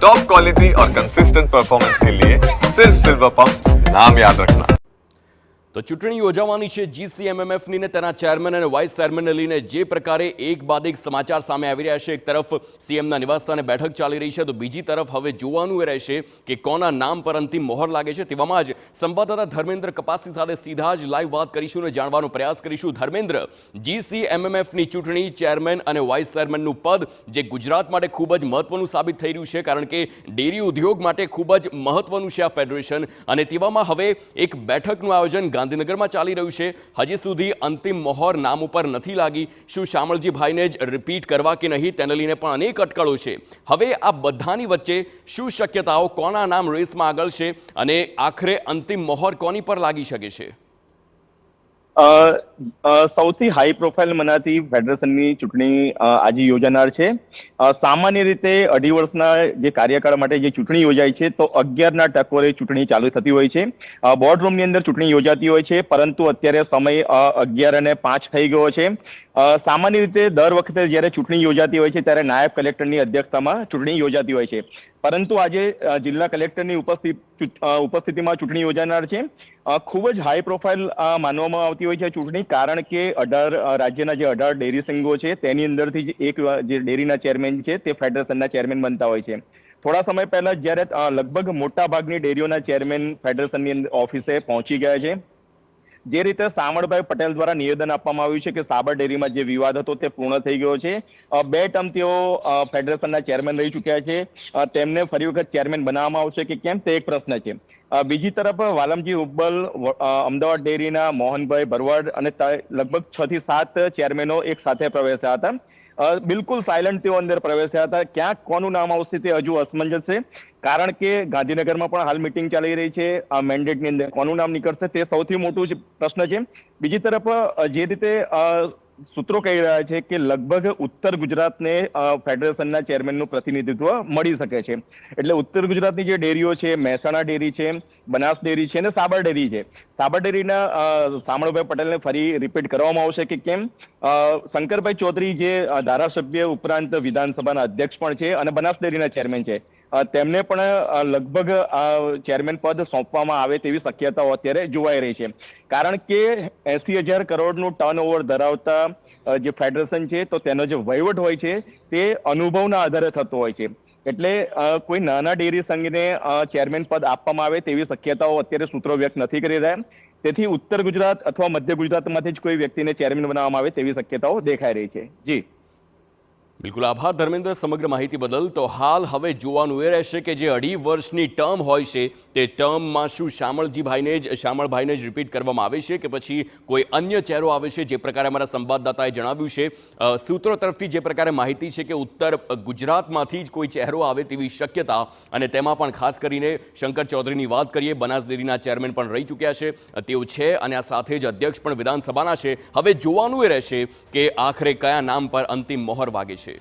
Top quality और consistent performance के लिए सिर्फ सिल्वर पंप नाम याद रखना। તો ચૂંટણી યોજાવાની છે જીસીએમએમએફની ને તેના ચેરમેન અને વાઇસ ચેરમેનને લઈને જે પ્રકારે એક બાદ એક સમાચાર સામે આવી રહ્યા છે. એક તરફ સીએમના નિવાસસ્થાને બેઠક ચાલી રહી છે તો બીજી તરફ હવે જોવાનું એ રહેશે કે કોના નામ પર અંતિમ મોહર લાગે છે. તેવામાં જ સંવાદદાતા ધર્મેન્દ્ર કપાસી સાથે સીધા જ લાઈવ વાત કરીશું અને જાણવાનો પ્રયાસ કરીશું. ધર્મેન્દ્ર, જીસીએમએમએફની ચૂંટણી ચેરમેન અને વાઇસ ચેરમેનનું પદ જે ગુજરાત માટે ખૂબ જ મહત્વનું સાબિત થઈ રહ્યું છે, કારણ કે ડેરી ઉદ્યોગ માટે ખૂબ જ મહત્વનું છે આ ફેડરેશન, અને તેવામાં હવે એક બેઠકનું આયોજન ગાંધીનગરમાં ચાલી રહ્યું છે. હજી સુધી અંતિમ મોહર નામ ઉપર નથી લાગી. શું શામળજીભાઈને જ રિપીટ કરવા કે નહીં તેને લઈને પણ અનેક અટકળો છે. હવે આ બધાની વચ્ચે શું શક્યતાઓ, કોના નામ રેસમાં આગળ છે અને આખરે અંતિમ મોહર કોની પર લાગી શકે છે? સૌથી હાઈ પ્રોફાઇલ મનાતી ફેડરેશનની ચૂંટણી આજે યોજાનાર છે. સામાન્ય રીતે 2.5 વર્ષના જે કાર્યકાળ માટે જે ચૂંટણી યોજાય છે તો 11ના ટકોરે ચૂંટણી ચાલુ થતી હોય છે. બોર્ડ રૂમની અંદર ચૂંટણી યોજાતી હોય છે, પરંતુ અત્યારે સમય 11:05 થઈ ગયો છે. સામાન્ય રીતે દર વખતે જ્યારે ચૂંટણી યોજાતી હોય છે ત્યારે નાયબ કલેક્ટરની અધ્યક્ષતામાં ચૂંટણી યોજાતી હોય છે, પરંતુ આજે જિલ્લા કલેક્ટરની ઉપસ્થિતિમાં ચૂંટણી યોજાનાર છે. ખૂબ જ હાઈ પ્રોફાઇલ માનવામાં આવતી હોય છે ચૂંટણી, કારણ કે 18 રાજ્યના જે 18 ડેરી સંઘો છે તેની અંદરથી જ એક જે ડેરીના ચેરમેન છે તે ફેડરેશનના ચેરમેન બનતા હોય છે. થોડા સમય પહેલા જ્યારે લગભગ મોટા ભાગની ડેરીઓના ચેરમેન ફેડરેશનની ઓફિસે પહોંચી ગયા છે. જે રીતે શામળભાઈ પટેલ દ્વારા નિવેદન આપવામાં આવ્યું છે કે સાબર ડેરીમાં જે વિવાદ હતો તે પૂર્ણ થઈ ગયો છે. 2 ટર્મ તેઓ ફેડરેશનના ચેરમેન રહી ચૂક્યા છે. તેમને ફરી વખત ચેરમેન બનાવવામાં આવશે કે કેમ તે એક પ્રશ્ન છે. બીજી તરફ વાલમજી હુબ્બલ, અમદાવાદ ડેરીના મોહનભાઈ ભરવાડ અને લગભગ 6 થી 7 ચેરમેનો એક સાથે પ્રવેશ્યા હતા. બિલકુલ સાયલન્ટ તેઓ અંદર પ્રવેશ્યા હતા. ક્યાંક કોનું નામ આવશે તે હજુ અસમંજસ છે, કારણ કે ગાંધીનગરમાં પણ હાલ મિટિંગ ચાલી રહી છે. મેન્ડેટની અંદર કોનું નામ નીકળશે તે સૌથી મોટું પ્રશ્ન છે. બીજી તરફ જે રીતે સૂત્રો કહી રહ્યા છે કે લગભગ ઉત્તર ગુજરાતને ફેડરેશનના ચેરમેનનું પ્રતિનિધિત્વ મળી શકે છે. એટલે ઉત્તર ગુજરાતની જે ડેરીઓ છે, મહેસાણા ડેરી છે, બનાસ ડેરી છે અને સાબર ડેરી છે, સાબર ડેરીના શામળભાઈ પટેલને ફરી રિપીટ કરવામાં આવશે કે કેમ. શંકરભાઈ ચૌધરી જે ધારાસભ્ય ઉપરાંત વિધાનસભાના અધ્યક્ષ પણ છે અને બનાસ ડેરીના ચેરમેન છે, તેમને પણ લગભગ ચેરમેન પદ સોંપવામાં આવે તેવી શક્યતાઓ અત્યારે જોવાઈ રહી છે, કારણ કે 80,000 કરોડનું ટર્નઓવર ધરાવતા જે ફેડરેશન છે તો તેનો જે વહીવટ હોય છે તે અનુભવના આધારે થતો હોય છે. એટલે કોઈ નાના ડેરી સંઘને ચેરમેન પદ આપવામાં આવે તેવી શક્યતાઓ અત્યારે સૂત્રો વ્યક્ત નથી કરી રહ્યા. તેથી ઉત્તર ગુજરાત અથવા મધ્ય ગુજરાતમાંથી જ કોઈ વ્યક્તિને ચેરમેન બનાવવામાં આવે તેવી શક્યતાઓ દેખાઈ રહી છે. જી બિલકુલ, આભાર ધર્મેન્દ્ર સમગ્ર માહિતી બદલ. તો હાલ હવે જોવાનું એ રહેશે કે જે 2.5 વર્ષની ટર્મ હોય છે તે ટર્મમાં શું શામળભાઈને જ રિપીટ કરવામાં આવે છે કે પછી કોઈ અન્ય ચહેરો આવે છે. જે પ્રકારે અમારા સંવાદદાતાએ જણાવ્યું છે, સૂત્રો તરફથી જે પ્રકારે માહિતી છે કે ઉત્તર ગુજરાતમાંથી જ કોઈ ચહેરો આવે તેવી શક્યતા, અને તેમાં પણ ખાસ કરીને શંકર ચૌધરીની વાત કરીએ, બનાસ ડેરીના ચેરમેન પણ રહી ચૂક્યા છે તેઓ છે, અને આ સાથે જ અધ્યક્ષ પણ વિધાનસભાના છે. હવે જોવાનું એ રહેશે કે આખરે કયા નામ પર અંતિમ મોહર વાગે છે.